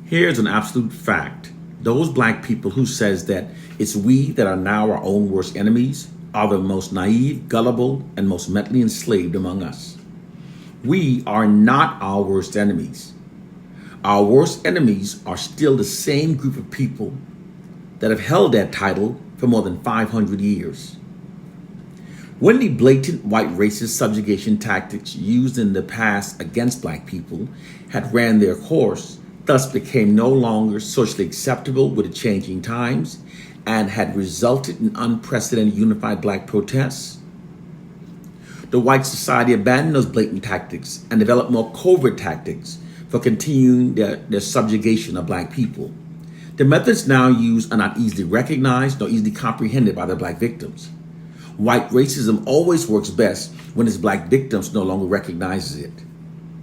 Here's an absolute fact. Those black people who says that it's we that are now our own worst enemies are the most naive, gullible, and most mentally enslaved among us. We are not our worst enemies. Our worst enemies are still the same group of people that have held that title for more than 500 years. When the blatant white racist subjugation tactics used in the past against black people had ran their course, thus became no longer socially acceptable with the changing times, and had resulted in unprecedented unified black protests, the white society abandoned those blatant tactics and developed more covert tactics for continuing their subjugation of black people. The methods now used are not easily recognized nor easily comprehended by their black victims. White racism always works best when its black victims no longer recognizes it.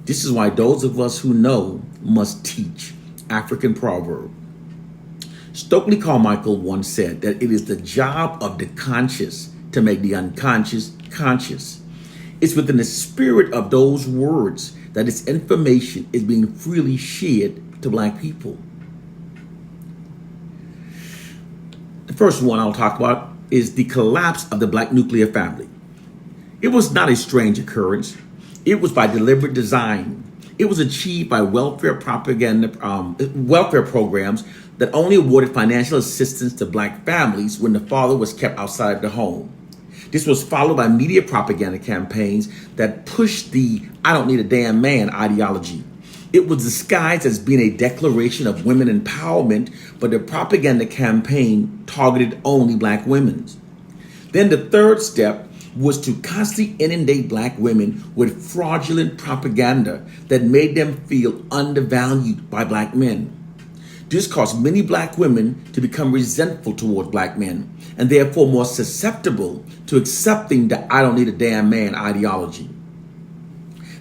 This is why those of us who know must teach. African proverb. Stokely Carmichael once said that it is the job of the conscious to make the unconscious conscious. It's within the spirit of those words that this information is being freely shared to black people. The first one I'll talk about is the collapse of the black nuclear family. It was not a strange occurrence. It was by deliberate design. It was achieved by welfare programs that only awarded financial assistance to black families when the father was kept outside of the home. This was followed by media propaganda campaigns that pushed the "I don't need a damn man" ideology. It was disguised as being a declaration of women empowerment, but the propaganda campaign targeted only black women. Then the third step was to constantly inundate black women with fraudulent propaganda that made them feel undervalued by black men. This caused many black women to become resentful toward black men and therefore more susceptible to accepting the "I don't need a damn man" ideology.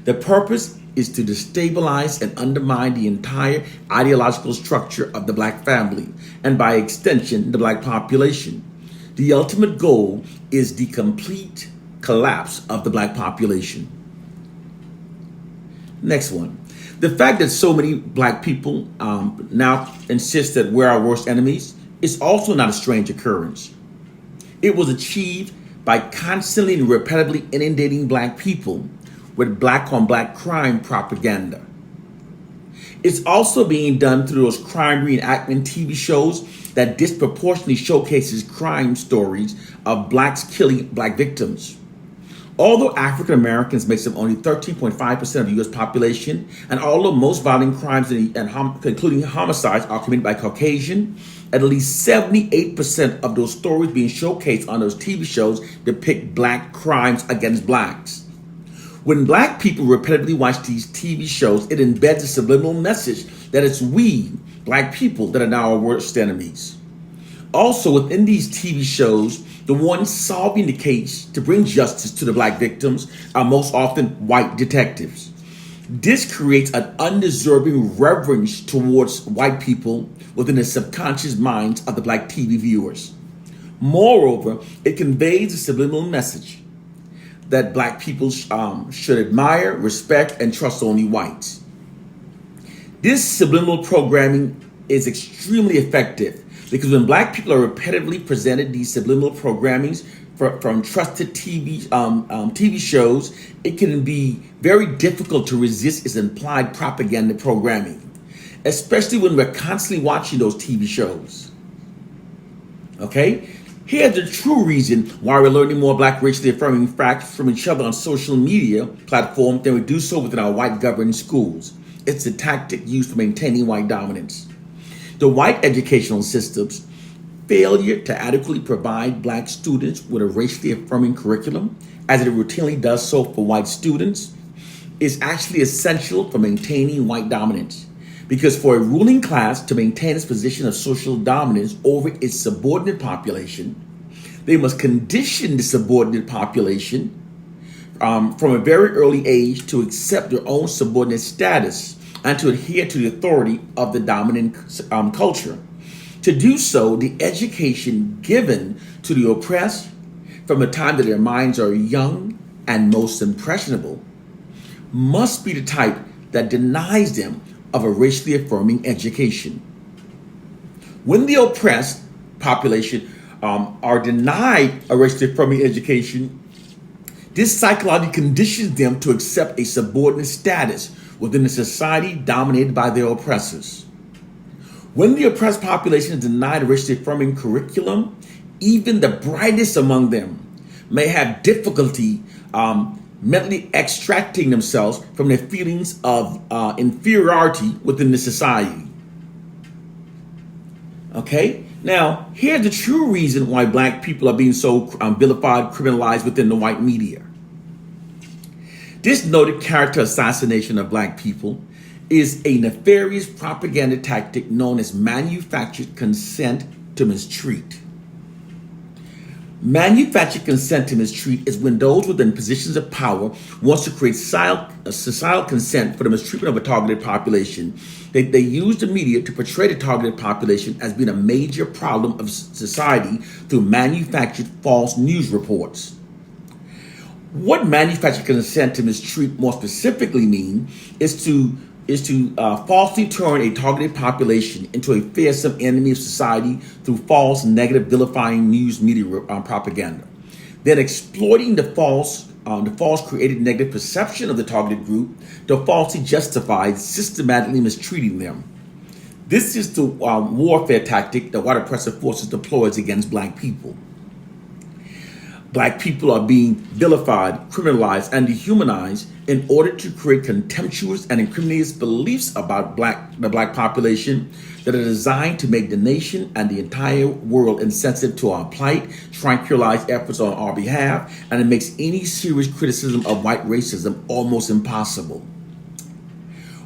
The purpose is to destabilize and undermine the entire ideological structure of the black family and by extension, the black population. The ultimate goal is the complete collapse of the black population. Next one. The fact that so many black people now insist that we're our worst enemies is also not a strange occurrence. It was achieved by constantly and repetitively inundating black people with black on black crime propaganda. It's also being done through those crime reenactment TV shows that disproportionately showcases crime stories of blacks killing black victims. Although African Americans makes up only 13.5% of the U.S. population, and although most violent crimes including homicides are committed by Caucasian, at least 78% of those stories being showcased on those TV shows depict black crimes against blacks. When black people repetitively watch these TV shows, it embeds a subliminal message that it's we, black people, that are now our worst enemies. Also, within these TV shows, the ones solving the case to bring justice to the black victims are most often white detectives. This creates an undeserving reverence towards white people within the subconscious minds of the black TV viewers. Moreover, it conveys a subliminal message that black people should admire, respect, and trust only whites. This subliminal programming is extremely effective because when black people are repetitively presented these subliminal programmings from trusted TV shows, it can be very difficult to resist its implied propaganda programming, especially when we're constantly watching those TV shows. Okay? Here's the true reason why we're learning more black racially affirming facts from each other on social media platforms than we do so within our white governed schools. It's a tactic used for maintaining white dominance. The white educational system's failure to adequately provide black students with a racially affirming curriculum, as it routinely does so for white students, is actually essential for maintaining white dominance. Because for a ruling class to maintain its position of social dominance over its subordinate population, they must condition the subordinate population from a very early age to accept their own subordinate status and to adhere to the authority of the dominant culture. To do so, the education given to the oppressed from the time that their minds are young and most impressionable must be the type that denies them of a racially affirming education. When the oppressed population are denied a racially affirming education, this psychologically conditions them to accept a subordinate status within a society dominated by their oppressors. When the oppressed population is denied a racially affirming curriculum, even the brightest among them may have difficulty mentally extracting themselves from their feelings of inferiority within the society. Okay? Now, here's the true reason why black people are being so vilified, criminalized within the white media. This noted character assassination of black people is a nefarious propaganda tactic known as manufactured consent to mistreat. Manufactured consent to mistreat is when those within positions of power wants to create societal consent for the mistreatment of a targeted population. They use the media to portray the targeted population as being a major problem of society through manufactured false news reports. What manufactured consent to mistreat more specifically mean is to falsely turn a targeted population into a fearsome enemy of society through false, negative, vilifying news media propaganda. Then exploiting the false created negative perception of the targeted group to falsely justify systematically mistreating them. This is the warfare tactic that white oppressive forces deploys against black people. Black people are being vilified, criminalized, and dehumanized in order to create contemptuous and incriminating beliefs about the black population that are designed to make the nation and the entire world insensitive to our plight, tranquilize efforts on our behalf, and it makes any serious criticism of white racism almost impossible.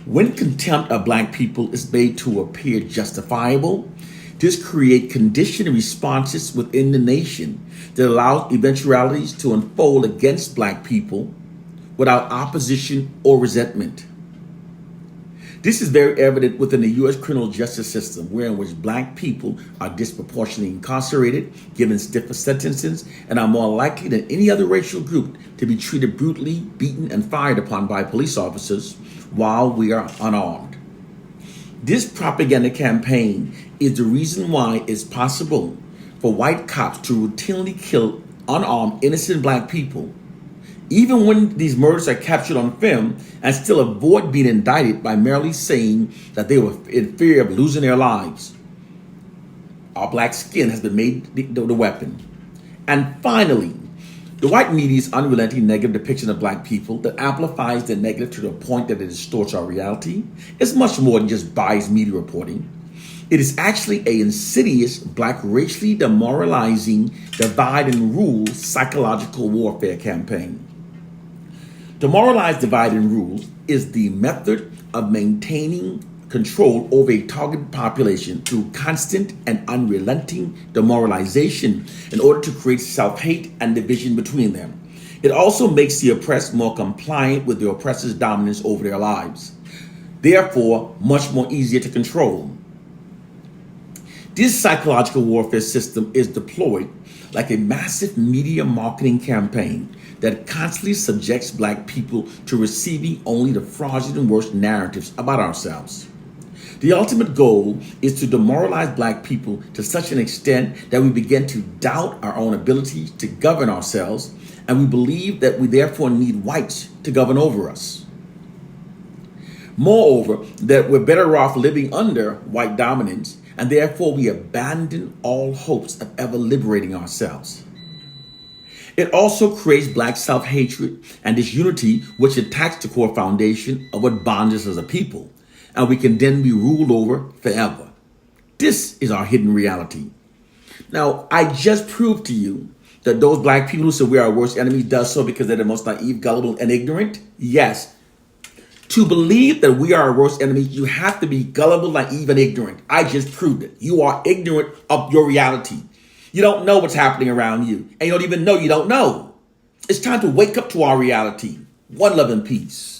When contempt of black people is made to appear justifiable, this creates conditioned responses within the nation that allows eventualities to unfold against black people without opposition or resentment. This is very evident within the U.S. criminal justice system, where in which black people are disproportionately incarcerated, given stiffer sentences, and are more likely than any other racial group to be treated brutally, beaten, and fired upon by police officers while we are unarmed. This propaganda campaign is the reason why it's possible for white cops to routinely kill unarmed, innocent black people, even when these murders are captured on film, and still avoid being indicted by merely saying that they were in fear of losing their lives. Our black skin has been made the weapon. And finally, the white media's unrelenting negative depiction of black people that amplifies the negative to the point that it distorts our reality is much more than just biased media reporting. It is actually an insidious, black racially demoralizing, divide and rule psychological warfare campaign. Demoralize, divide, and rule is the method of maintaining control over a targeted population through constant and unrelenting demoralization in order to create self-hate and division between them. It also makes the oppressed more compliant with the oppressor's dominance over their lives, therefore much more easier to control. This psychological warfare system is deployed like a massive media marketing campaign that constantly subjects black people to receiving only the fraudulent and worst narratives about ourselves. The ultimate goal is to demoralize black people to such an extent that we begin to doubt our own ability to govern ourselves, and we believe that we therefore need whites to govern over us. Moreover, that we're better off living under white dominance, and therefore we abandon all hopes of ever liberating ourselves. It also creates black self-hatred and disunity, which attacks the core foundation of what bonds us as a people, and we can then be ruled over forever. This is our hidden reality. Now, I just proved to you that those black people who say we are our worst enemies does so because they're the most naive, gullible, and ignorant. Yes. To believe that we are our worst enemies, you have to be gullible, naive, and ignorant. I just proved it. You are ignorant of your reality. You don't know what's happening around you, and you don't even know you don't know. It's time to wake up to our reality. One love and peace.